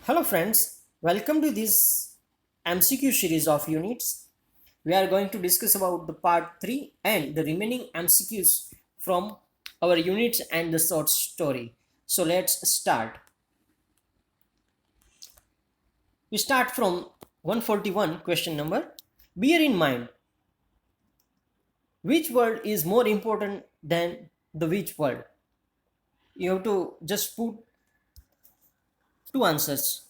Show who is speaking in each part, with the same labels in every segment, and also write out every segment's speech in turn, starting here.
Speaker 1: Hello friends, welcome to this MCQ series of units. We are going to discuss about the part 3 and the remaining MCQs from our units and the short story. So let's start. We start from 141 question number. Bear in mind, which word is more important than the which word? You have to just put two answers.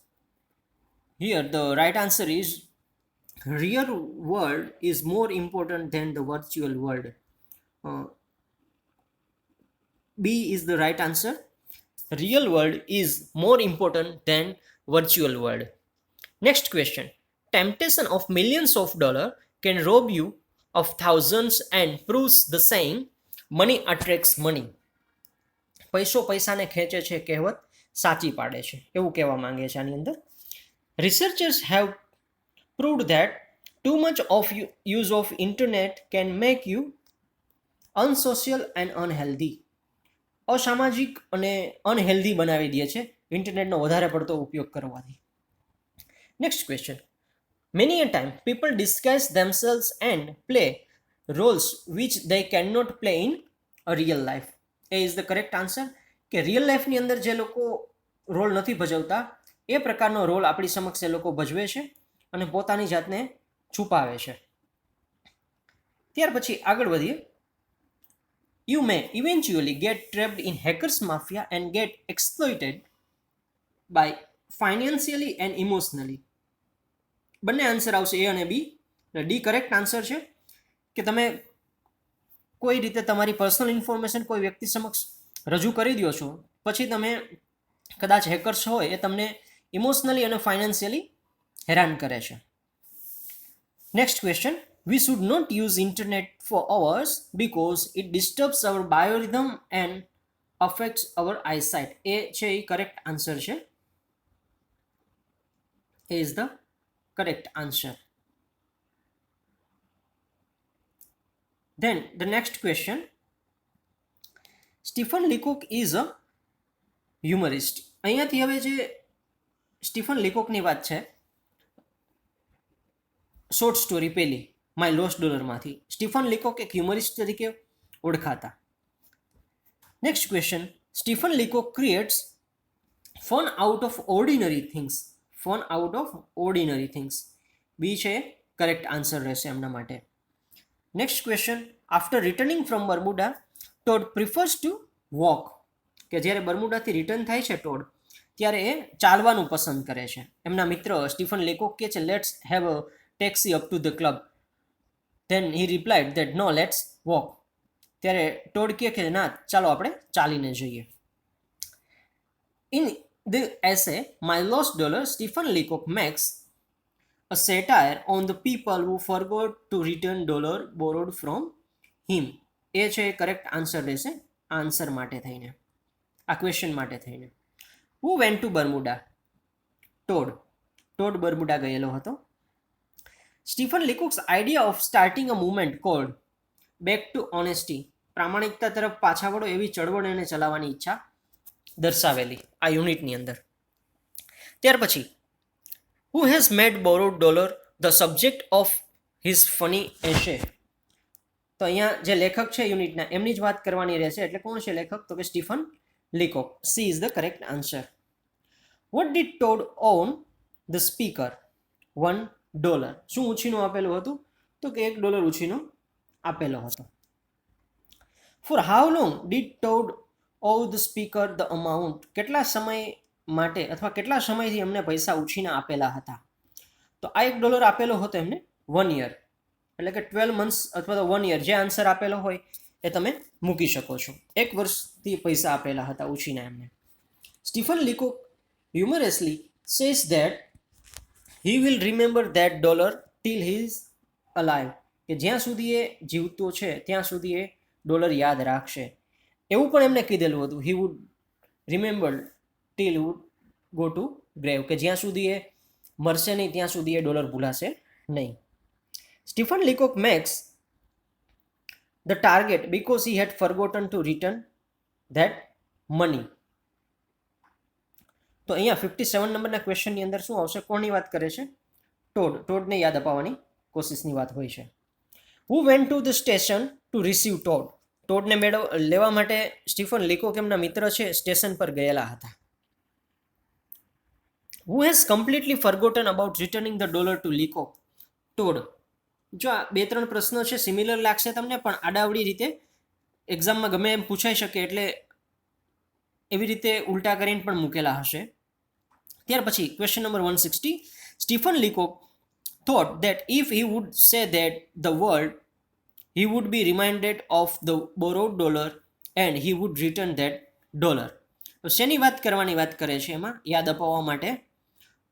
Speaker 1: Here the right answer is real world is more important than the virtual world. Uh, B is the right answer. Real world is more important than virtual world. Next question. Temptation of millions of dollars can rob you of thousands and proves the saying money attracts money. પૈસો પૈસાને ખેંચે છે કહેવત સાચી પાડે છે એવું કહેવા માંગે છે આની અંદર. Researchers have proved that too much of use of internet can make you unsocial and unhealthy. અસામાજિક અને અનહેલ્ધી બનાવી દે છે ઇન્ટરનેટનો વધારે પડતો ઉપયોગ કરવાથી. Next question. Many a time people disguise themselves and play roles which they can not play in a real life. A is the correct answer કે રિયલ લાઈફની અંદર જે લોકો રોલ નથી ભજવતા એ પ્રકારનો રોલ આપણી સમક્ષ એ લોકો ભજવે છે અને પોતાની જાતને છુપાવે છે. ત્યાર પછી આગળ વધીએ. You may eventually get trapped in hackers mafia and get exploited by financially and emotionally. બંને આન્સર આવશે એ અને બી. ડી કરેક્ટ આન્સર છે કે તમે કોઈ રીતે તમારી પર્સનલ ઇન્ફોર્મેશન કોઈ વ્યક્તિ સમક્ષ રજૂ કરી દો છો પછી તમે કદાચ હેકર્સ હોય એ તમને ઇમોશનલી અને ફાઇનાન્શિયલી હેરાન કરે છે. Next question. We should not use internet for hours because it disturbs our biorhythm and affects our eyesight. A છે એ કરેક્ટ આન્સર છે. A is the correct answer. Then the next question. Stephen Leacock is a humorist. અહીંયાથી હવે જે Stephen લીકોકની વાત છે short story પેલી માય લોસ્ટ ડોલરમાંથી સ્ટીફન લીકોક એક હ્યુમરિસ્ટ તરીકે ઓળખાતા. Next question. Stephen Leacock creates fun out of ordinary things. Fun out of ordinary things. B છે કરેક્ટ આન્સર રહેશે એમના માટે. Next question. After returning from Bermuda Todd prefers to walk. કે જ્યારે બર્મુડાથી return થાય છે ટોડ ત્યારે એ ચાલવાનું પસંદ કરે છે. એમના મિત્ર સ્ટીફન લીકોક કે છે let's have a taxi up to the club. Then he replied that no let's walk. ત્યારે ટોડ કહે કે ના ચાલો આપણે ચાલીને જઈએ. In the essay my lost dollar Stephen Leacock makes a satire on the people who forgot to return dollar borrowed from him. એ છે correct answer રહેશે આન્સર માટે થઈને આ ક્વેશ્ચન માટે થઈને. Who went to Bermuda? Todd. Todd Bermuda ગયેલો હતો. Stephen Leacock's idea of starting a movement called back to honesty. પ્રામાણિકતા તરફ પાછા વળો એવી ચળવળ એને ચલાવવાની ઈચ્છા દર્શાવેલી આ યુનિટની અંદર. ત્યાર પછી who has made borrowed dollar the subject of his funny essay. તો અહીંયા જે લેખક છે યુનિટના એમની જ વાત કરવાની રહેશે એટલે કોણ છે લેખક તો કે Stephen Leacock. C is the correct answer. What did Todd on the speaker $1. શું ઉછીનું આપેલું હતું તો કે $1 ઉછીનો આપેલો હતો. For how long did Todd owe the speaker the amount. કેટલા સમય માટે અથવા કેટલા સમયથી એમને પૈસા ઉછીના આપેલા હતા તો આ $1 આપેલો હતો એમને 1 year એટલે કે 12 months અથવા તો 1 year જે આન્સર આપેલો હોય એ તમે મૂકી શકો છો. 1 વર્ષથી પૈસા આપેલા હતા ઉછીના એમને. Stephen Leacock humorously says that he will remember that dollar till he is alive. કે જ્યાં સુધી એ જીવતો છે ત્યાં સુધી એ ડોલર યાદ રાખશે એવું પણ એમને કીધેલું હતું. He would remember till would go to grave. કે જ્યાં સુધી એ મરશે નહીં ત્યાં સુધી એ ડોલર ભૂલાશે નહીં. Stephen Leacock makes the target because he had forgotten to return that money. તો તો અહીંયા 57 નંબરના ક્વેશ્ચનની અંદર શું આવશે? કોની વાત કરે છે? ટોડને યાદ અપાવવાની કોશિશની વાત હોય છે. Who went to the station to receive ટોડને લેવા માટે સ્ટીફન લીકોક એમના મિત્ર છે સ્ટેશન પર ગયેલા હતા. Who has completely forgotten about returning the dollar to Leacock? Todd. જો આ 2-3 પ્રશ્નો છે, સિમિલર લાગશે તમને, પણ આડાવડી રીતે એક્ઝામમાં ગમે એમ પૂછાઈ શકે, એટલે એવી રીતે ઉલટા કરીને પણ મૂકેલા હશે. ત્યાર પછી question number 160. Stephen Leacock thought that if he would say that the word, he would be reminded of the borrowed dollar and he would return that dollar. તો શેની વાત કરવાની વાત કરે છે એમાં યાદ અપાવવા માટે?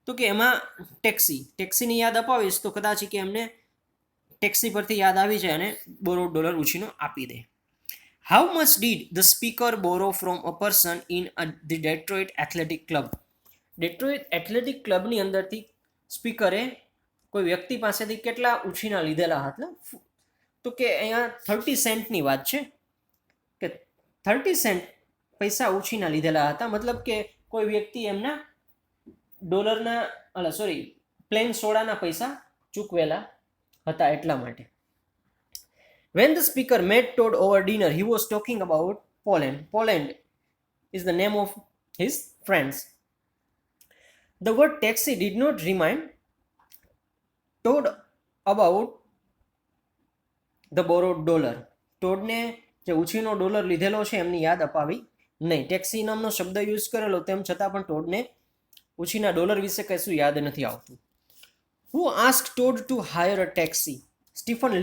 Speaker 1: તો કે એમાં ટેક્સીની યાદ અપાવીશ તો કદાચ કે એમને ટેક્સી પરથી યાદ આવી જાય અને બોરોડ ડોલર ઉછીનો આપી દે. How much did the speaker borrow from a person in the Detroit athletic club? Detroit athletic ક્લબની અંદરથી સ્પીકરે કોઈ વ્યક્તિ પાસેથી કેટલા ઉછીના લીધેલા હતા? તો કે અહીંયા 30 સેન્ટની વાત છે કે 30 સેન્ટ પૈસા ઉછીના લીધેલા હતા. મતલબ કે કોઈ વ્યક્તિ એમના પ્લેન સોડાના પૈસા ચૂકવેલા હતા એટલા માટે. When the speaker met Todd over dinner, he was talking about Poland. Poland is the name of his friends. The word taxi did not remind Todd about the borrowed dollar. ટોડને જે ઉછીનો dollar લીધેલો છે એમની યાદ અપાવી નહીં. Taxi નામનો શબ્દ use કરેલો તેમ છતાં પણ ટોડને ઉછીના ડોલર વિશે કશું યાદ નથી આવતું. Who asked Todd to hire a taxi? Stephen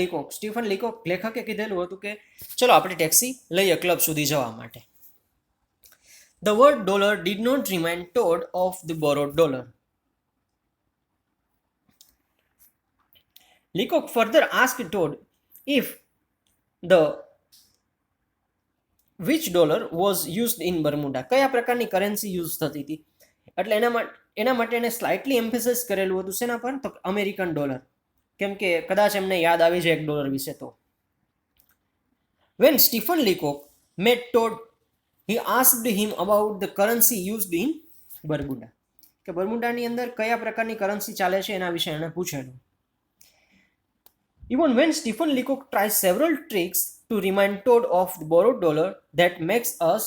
Speaker 1: Leacock લેખકે કીધેલું હતું કે ચલો આપણે ટેક્સી લઈએ ક્લબ સુધી જવા માટે. The word dollar did not remind Todd of the borrowed dollar. Leacock further asked Todd if which dollar was used in Bermuda. કયા પ્રકારની કરન્સી યુઝ થતી હતી? એટલે એના માટે એને સ્લાઇટલી એમ્ફેસાઇઝ કરેલું હતું શેના પર? તો અમેરિકન ડોલર. કેમ કે કદાચ એમને યાદ આવી જાય $1 વિશે તો. When Stephen Leacock met Todd, he asked him about the currency used in Bermuda. કે બર્મુડાની અંદર કયા પ્રકારની કરન્સી ચાલે છે એના વિશે એને પૂછેલું. Even when Stephen Leacock tries several tricks to remind Todd of the borrowed dollar, that makes us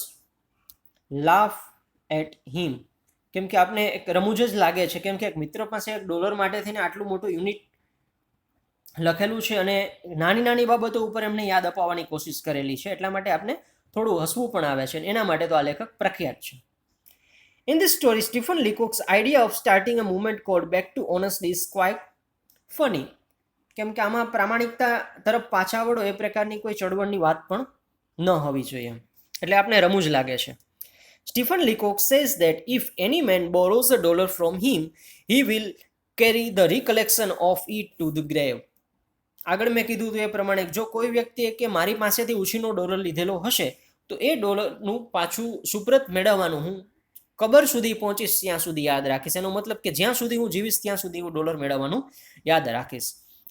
Speaker 1: laugh at him. કેમ કે આપણે એક રમૂજ જ લાગે છે, કેમ કે એક મિત્ર પાસે $1 માટે થઈને આટલું મોટું યુનિટ લખેલું છે અને નાની બાબતો ઉપર એમને યાદ અપાવવાની કોશિશ કરેલી છે, એટલા માટે આપણે થોડું હસવું પણ આવે છે. એના માટે તો આ લેખક પ્રખ્યાત છે. In this story, Stephen Leacock's idea of starting a movement called Back to Honesty is quite funny. કેમ કે આમાં પ્રામાણિકતા તરફ પાછા વળો એ પ્રકારની કોઈ ચળવળની વાત પણ ન હોવી જોઈએ, એટલે આપણે રમૂજ લાગે છે. Stephen Leacock says that if any man borrows $1 from him, he will carry the recollection of it to the grave. આગળ મેં કીધું હતું એ પ્રમાણે જો કોઈ વ્યક્તિએ કે મારી પાસેથી ઉછીનો $1 લીધેલો હશે તો એ $1નું પાછું સુપ્રત મેળવવાનું હું કબર સુધી પહોંચીશ ત્યાં સુધી યાદ રાખીશ. એનો મતલબ કે જ્યાં સુધી હું જીવીશ ત્યાં સુધી હું $1 મેળવવાનું યાદ રાખીશ.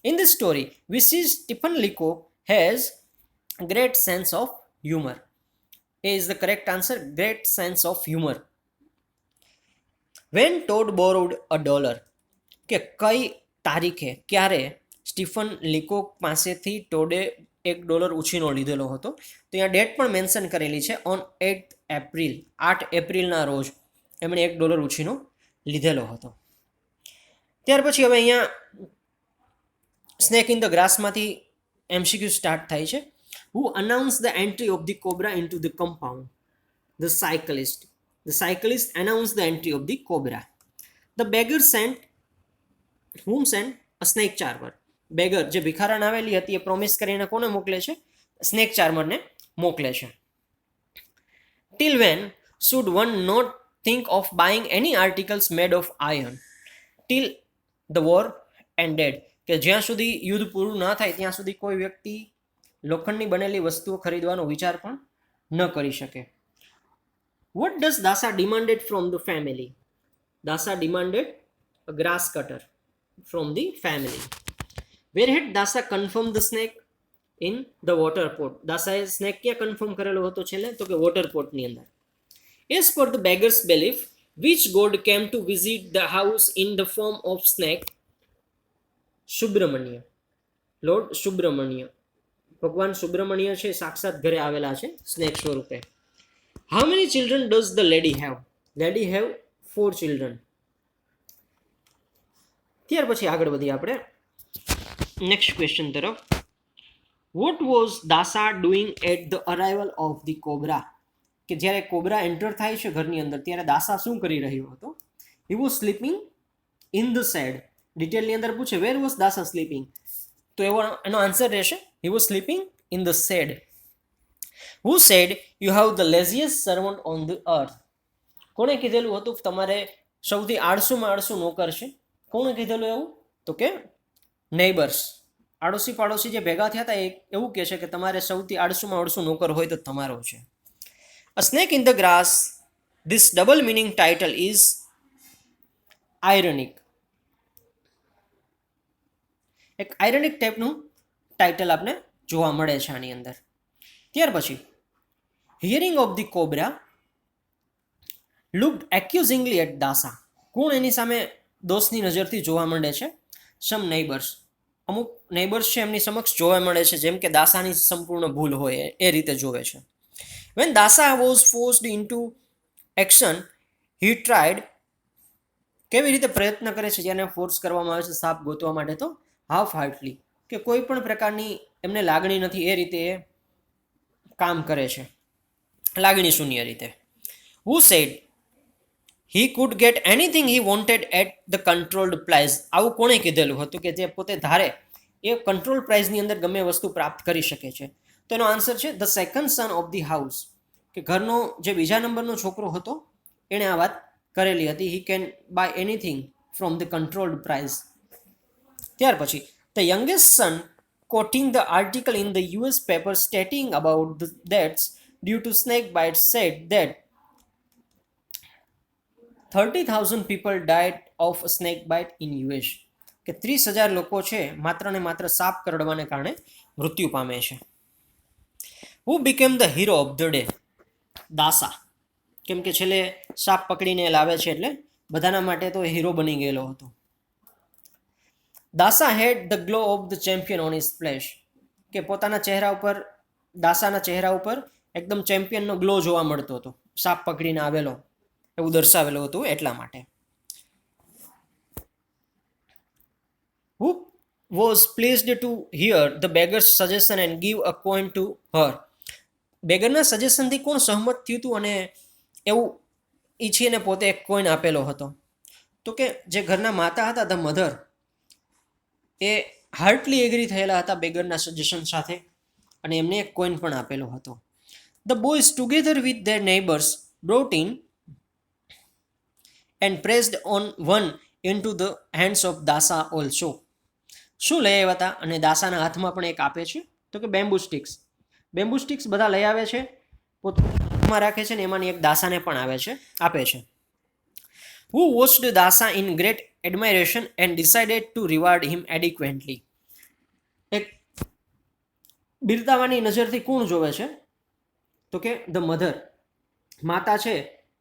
Speaker 1: In this story, we see Stephen Leacock has great sense of humor. A is the correct answer. Great sense of humor. When Todd borrowed $1, કે કઈ તારીખે ક્યારે સ્ટીફન લીકોક પાસેથી ટોડે $1 ઉછીનો લીધેલો હતો? તો અહીંયા ડેટ પણ મેન્શન કરેલી છે. ઓન 8 એપ્રિલ, 8 એપ્રિલના રોજ એમણે $1 ઉછીનો લીધેલો હતો. ત્યાર પછી હવે અહીંયા સ્નેક ઇન ધ ગ્રાસમાંથી MCQ સ્ટાર્ટ થાય છે. Who announced the entry of the cobra into the compound? The cyclist. The cyclist announced the entry of the cobra. The beggar sent a snake charmer. Beggar જે ભિખારણ આવેલી હતી એ promise કરીને કોને મોકલે છે? સ્નેક ચાર્મરને મોકલે છે. Till when should one not think of buying any articles made of iron? Till the war ended. કે જ્યાં સુધી યુદ્ધ પૂરું ન થાય ત્યાં સુધી કોઈ વ્યક્તિ લોખંડની બનેલી વસ્તુઓ ખરીદવાનો વિચાર પણ ન કરી શકે. What does Dasa demanded from the family? Dasa demanded a grass cutter from the family. Where had Dasa confirmed the snake? In the water pot. દાસાએ સ્નેક ક્યાં કન્ફર્મ કરેલો હતો છેલ્લે? તો કે વોટર પોટની અંદર. As per the beggar's belief, Which god came to visit the house in the form of snake? Subramanya, lord Subramanya, ભગવાન સુબ્રમણ્ય છે સાક્ષાત ઘરે આવેલા છે સ્નેક સ્વરૂપે. How many children does the lady have? Lady have 4 children. ત્યાર પછી આગળ વધીએ આપણે નેક્સ્ટ ક્વેશ્ચન તરફ. What was Dasa doing at the arrival of the cobra? કે જ્યારે કોબ્રા એન્ટર થાય છે ઘરની અંદર ત્યારે દાસા શું કરી રહ્યો હતો? He was sleeping in the shed. ડિટેલની અંદર પૂછે વેર વોઝ દાસા સ્લીપિંગ, તો એનો આન્સર રહેશે he was sleeping in the shed. Who said you have the laziest servant on the earth? કોણે કીધેલું હતું તમારે સૌથી આળસુમાં આળસુ નોકર છે? કોણે કીધેલું એવું? તો કે નેબર્સ, આડોશી પાડોશી જે ભેગા થયા હતા એ એવું કહે છે કે તમારે સૌથી આળસુમાં આળસુ નોકર હોય તો તમારો છે. A snake in the grass. This double meaning title is ironic. એક આયરોનિક ટાઈપનું ટાઇટલ આપણે જોવા મળે છે આની અંદર. ત્યાર પછી hearing of the cobra looked accusingly at Dasa. કોણ એની સામે દોષની નજરથી જોવા મળે છે? સમ નેબર્સ. અમુક નેબર્સ છે એમની સમક્ષ જોવા મળે છે જેમ કે દાસાની સંપૂર્ણ ભૂલ હોય એ રીતે જોવે છે. When Dasa was forced into action, he tried. કેવી રીતે પ્રયત્ન કરે છે જેને ફોર્સ કરવામાં આવે છે સાપ ગોતવા માટે? તો હાફ હાર્ટલી, કે કોઈ પણ પ્રકારની એમને લાગણી નથી એ રીતે એ કામ કરે છે, લાગણી શૂન્ય રીતે. Who said he could get anything he wanted at the controlled price? આવું કોણે કીધેલું હતું કે જે પોતે ધારે એ કંટ્રોલ પ્રાઇઝની અંદર ગમે વસ્તુ પ્રાપ્ત કરી શકે છે? તો એનો આન્સર છે the second son of the house, કે ઘરનો જે બીજા નંબરનો છોકરો હતો એણે આ વાત કરેલી હતી. He can buy anything from the controlled price. ત્યાર પછી the youngest son quoting the article in the US paper stating about the deaths due to snake bite said that 30,000 people died of a snake bite in US. કે 30,000 લોકો છે માત્ર ને માત્ર સાપ કરડવાને કારણે મૃત્યુ પામે છે. Who became the hero of the day? દાસા, કેમ કે છેલ્લે સાપ પકડીને લાવે છે એટલે બધાના માટે તો હીરો બની ગયેલો હતો. Dasa had the glow of the champion on his flesh, કે પોતાના ચહેરા ઉપર, દાસાના ચહેરા ઉપર એકદમ ચેમ્પિયનનો ગ્લો જોવા મળતો હતો, સાપ પકડીને આવેલો એવું દર્શાવેલું હતું એટલા માટે. Who was pleased to hear the beggar's suggestion and give a coin to her? બેગરના સજેશનથી કોણ સહમત થયું હતું અને એવું ઈચ્છીને પોતે એક કોઈન આપેલો હતો? તો કે જે ઘરના માતા હતા ધ મધર, એ હાર્ટલી એગ્રી થયેલા હતા બેગરના સજેશન સાથે અને એમને એક કોઈન પણ આપેલો હતો. The boys together with their neighbours brought in and pressed on one in to the hands of દાસા also. શું લઈ આવ્યા હતા અને દાસાના હાથમાં પણ એક આપે છે? તો કે બેમ્બુ સ્ટિક્સ. બેમ્બુ સ્ટિક્સ બધા લઈ આવે છે, પોતામાં રાખે છે ને એમાંની એક દાસાને પણ આપે છે. Who watched Dasa in great admiration and decided to reward him adequately? એક બિરદાવાની નજરથી કોણ જોવે છે? તો કે ધ મધર, માતા છે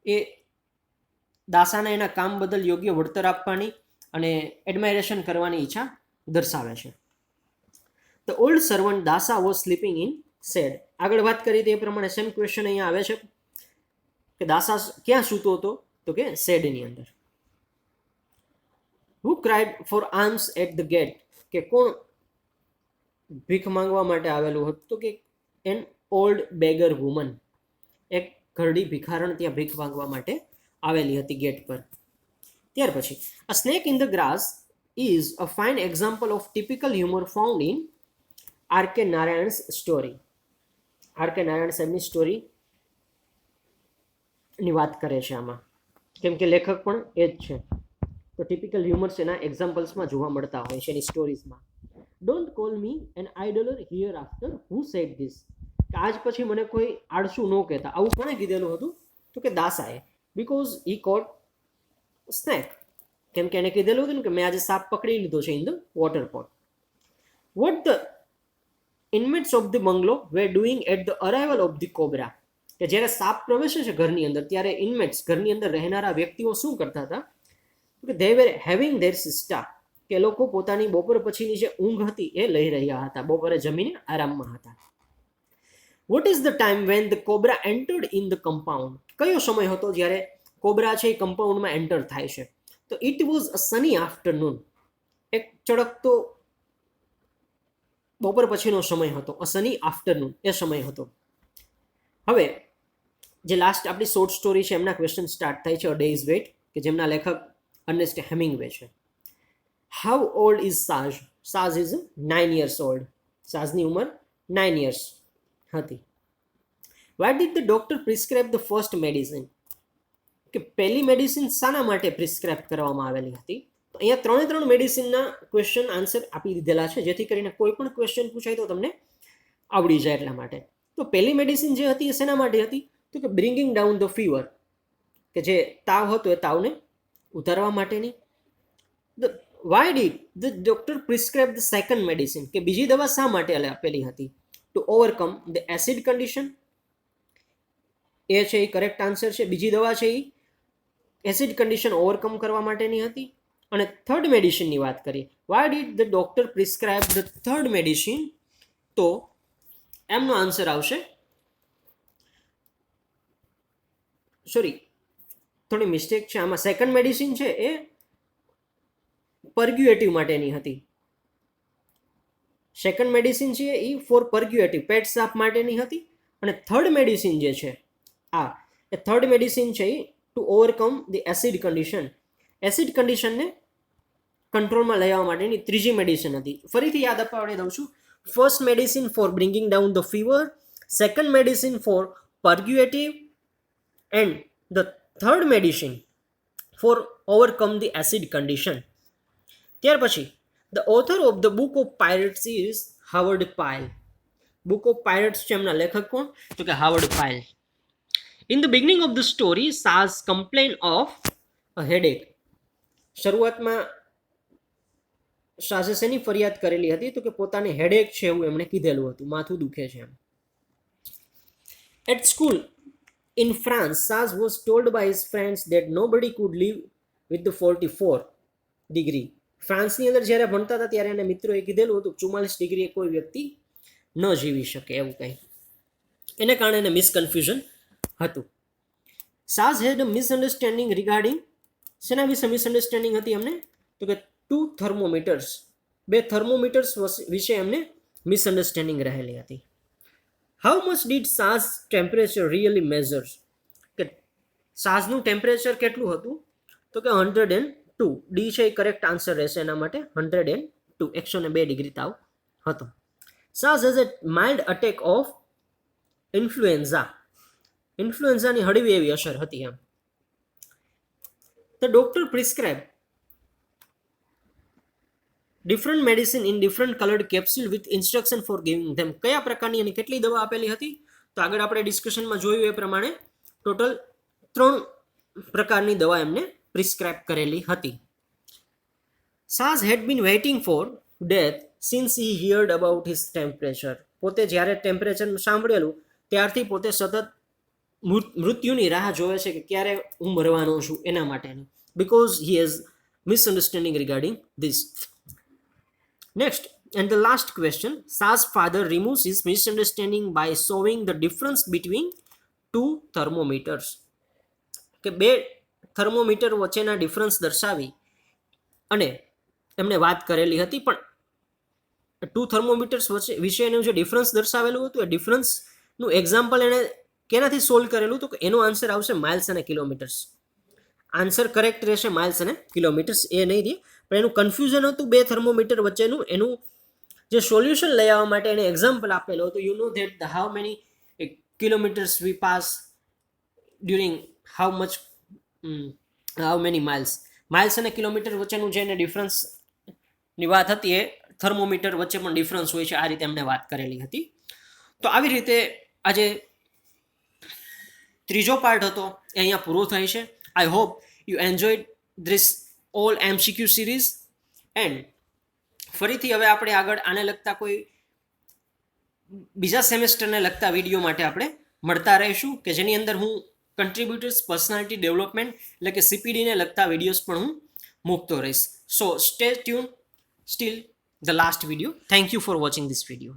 Speaker 1: એ દાસાને એના કામ બદલ યોગ્ય વળતર આપવાની અને એડમાયરેશન કરવાની ઈચ્છા દર્શાવે છે. The old servant Dasa was sleeping in shed. આગળ વાત કરી તે પ્રમાણે સેમ ક્વેશ્ચન અહીંયા આવે છે કે દાસા ક્યાં સૂતો હતો? તો કે શેડની અંદર. Who cried for alms at the gate, કે કોણ ભીખ માંગવા માટે આવેલું હતું? તો કે એન ઓલ્ડ બેગર વુમન, એક ઘરડી ભિખારણ ત્યાં ભીખ માંગવા માટે આવેલી હતી ગેટ પર. ત્યાર પછી a snake in the grass is a fine example of typical humour found in RK. Narayan's story. RK. Narayan સાહેબની સ્ટોરીની વાત કરે છે આમાં, કેમ કે લેખક પણ એ જ છે. તો ટિપિકલ હ્યુમર્સ એના એક્ઝામ્પલ્સમાં જોવા મળતા હોય છે એની સ્ટોરીઝમાં. Don't call me an idler hereafter. Who said this? આજ પછી મને કોઈ આળસુ ન કહેતા. આવું કોણે કીધેલું હતું? તો કે દાસાએ. બિકોઝ હી કોટ સ્નેક, કેમ કે એને કીધેલું હતું ને કે મેં આજે સાપ પકડી લીધો છે in the water pot. Vote the inmates of the bungalow were doing at the arrival of the cobra? કે જ્યારે સાપ પ્રવેશે છે ઘરની અંદર ત્યારે ઇનમેટ્સ ઘરની અંદર રહેનારા વ્યક્તિઓ શું કરતા હતા કે દે વેર હેવિંગ ધેર સિસ્ટા, કે લોકો પોતાની બપોર પછીની જે ઊંઘ હતી એ લઈ રહ્યા હતા, બપોરે જમીને આરામમાં હતા. What is the time when the cobra entered in the compound, કયો સમય હતો જ્યારે કોબ્રા છે એ કમ્પાઉન્ડમાં એન્ટર થાય છે? તો it was a Sunny afternoon, એક ચળકતો બપોર પછીનો સમય હતો, અ સની આફ્ટરનૂન એ સમય હતો. હવે જે લાસ્ટ આપણી શોર્ટ સ્ટોરી છે એમના ક્વેશ્ચન સ્ટાર્ટ થાય છે, અ ડે ઇઝ વેટ, કે જેમના લેખક અર્નેસ્ટ હેમિંગવે છે. હાઉ ઓલ્ડ ઇઝ સાઝ? સાઝ ઇઝ 9 years ઓલ્ડ. સાઝની ઉંમર 9 years હતી. Why did the doctor prescribe the first medicine, કે પહેલી મેડિસિન શાના માટે પ્રિસ્ક્રાઇબ કરવામાં આવેલી હતી? તો અહીંયા 3 મેડિસિનના ક્વેશ્ચન આન્સર આપી દીધેલા છે, જેથી કરીને કોઈ પણ ક્વેશ્ચન પૂછાય તો તમને આવડી જાય એટલા માટે. તો પહેલી મેડિસિન જે હતી એ શેના માટે હતી? તો કે બ્રિંગિંગ ડાઉન ધ ફીવર, કે જે તાવ હતો એ તાવને ઉતારવા માટેની. Why did the doctor prescribe the second medicine, કે બીજી દવા શા માટે આપેલી હતી? To overcome the acid condition, A છે એ કરેક્ટ આન્સર છે. બીજી દવા છે એ એસિડ કન્ડિશન ઓવરકમ કરવા માટેની હતી. અને થર્ડ મેડિસિનની વાત કરીએ, Y did the doctor prescribe the third medicine, તો એમનો આન્સર આવશે, સોરી થોડી મિસ્ટેક છે આમાં, સેકન્ડ મેડિસિન છે એ પર્ગ્યુએટિવ માટેની હતી. સેકન્ડ મેડિસિન છે એ ફોર પર્ગ્યુએટિવ, પેટ સાફ માટેની હતી. અને થર્ડ મેડિસિન જે છે એ થર્ડ મેડિસિન છે એ to overcome the acid condition, acid કન્ડિશનને કંટ્રોલમાં લઈ આવવા માટેની ત્રીજી મેડિસિન હતી. ફરીથી યાદ અપાવડી દઉં છું, first medicine for bringing down the fever, second medicine for purgative, and the third medicine for overcome the acid condition. ત્યાર પછી the author of the book of pirates is Howard Pyle. Book of pirates છે એમના લેખક કોણ? તો કે Howard Pyle. In the beginning of the story સાઝ complain of a headache. શરૂઆતમાં સાઝે શેની ફરિયાદ કરેલી હતી? તો કે પોતાની હેડેક છે એવું એમણે કીધેલું હતું, માથું દુખે છે એમ. એટ સ્કૂલ ઇન ફ્રાન્સ સાઝ was told by his friends that nobody could live with the 44 degree. ફ્રાન્સની અંદર જ્યારે ભણતા હતા ત્યારે એને મિત્રોએ કીધેલું હતું 44 ડિગ્રીએ કોઈ વ્યક્તિ ન જીવી શકે એવું કંઈ, એને કારણે એને મિસકન્ફ્યુઝન હતું. સાઝ હેડ અ મિસઅન્ડરસ્ટેન્ડિંગ રિગાર્ડિંગ, શેના વિશે મિસઅન્ડરસ્ટેન્ડિંગ હતી એમને? તો કે 2 થર્મોમીટર્સ, 2 થર્મોમીટર્સ વિશે એમને મિસઅન્ડરસ્ટેન્ડિંગ રહેલી હતી. હાઉ મચ ડીડ સાઝ ટેમ્પરેચર રિયલી મેઝર્સ, કે સાઝનું ટેમ્પરેચર કેટલું હતું? તો કે 102. ડી છે એ કરેક્ટ આન્સર રહેશે એના માટે, 102, 102 ડિગ્રી તાવ હતો. સાઝ has a mild attack of influenza, ઇન્ફ્લુએન્ઝાની હળવી એવી અસર હતી એમ. The doctor prescribe different medicine in different coloured capsule with instruction for giving them. કયા પ્રકારની અને કેટલી દવા આપેલી હતી? તો આગળ આપણે ડિસ્કશનમાં જોયું એ પ્રમાણે ટોટલ 3 પ્રકારની દવા એમને પ્રિસ્ક્રાઇબ કરેલી હતી. સાઝ had been waiting for death since he heard about his temperature. પોતે જ્યારે ટેમ્પરેચર સાંભળેલું ત્યારથી પોતે સતત મૃત્યુની રાહ જોવે છે કે ક્યારે હું મરવાનો છું એના માટેની, because he has misunderstanding regarding this. Next, and the last question, Sa's father removes his misunderstanding by showing the difference between 2 thermometers. કે 2 થર્મોમીટર વચ્ચેના ડિફરન્સ દર્શાવી અને એમને વાત કરેલી હતી, પણ 2 થર્મોમીટર્સ વચ્ચે વિશેનું જે ડિફરન્સ દર્શાવેલું હતું એ ડિફરન્સનું એક્ઝામ્પલ એણે કેનાથી સોલ્વ કરેલું? તો એનો આન્સર આવશે માઇલ્સ અને કિલોમીટર્સ. આન્સર કરેક્ટ રહેશે માઇલ્સ અને કિલોમીટર્સ, એ નહીં રહે, પણ એનું કન્ફ્યુઝન હતું 2 થર્મોમીટર વચ્ચેનું. એનું જે સોલ્યુશન લઈ આવવા માટે એને એક્ઝામ્પલ આપેલો હતો, you know that the how many kilometres we pass during how many miles. Miles અને કિલોમીટર વચ્ચેનું જે એને ડિફરન્સની વાત હતી એ થર્મોમીટર વચ્ચે પણ ડિફરન્સ હોય છે, આ રીતે એમને વાત કરેલી હતી. તો આવી રીતે આજે ત્રીજો પાર્ટ હતો એ અહીંયા પૂરો થાય છે. I hope you enjoyed this all MCQ series. And ફરીથી હવે આપણે આગળ આને લગતા કોઈ બીજા સેમેસ્ટરને લગતા વિડીયો માટે આપણે મળતા રહીશું કે જેની અંદર હું કન્ટ્રીબ્યુટર્સ પર્સનાલિટી ડેવલપમેન્ટ એટલે કે સીપીડીને લગતા વિડીયોઝ પણ હું મૂકતો રહીશ. સો stay tune steel the last video. Thank you for watching this video.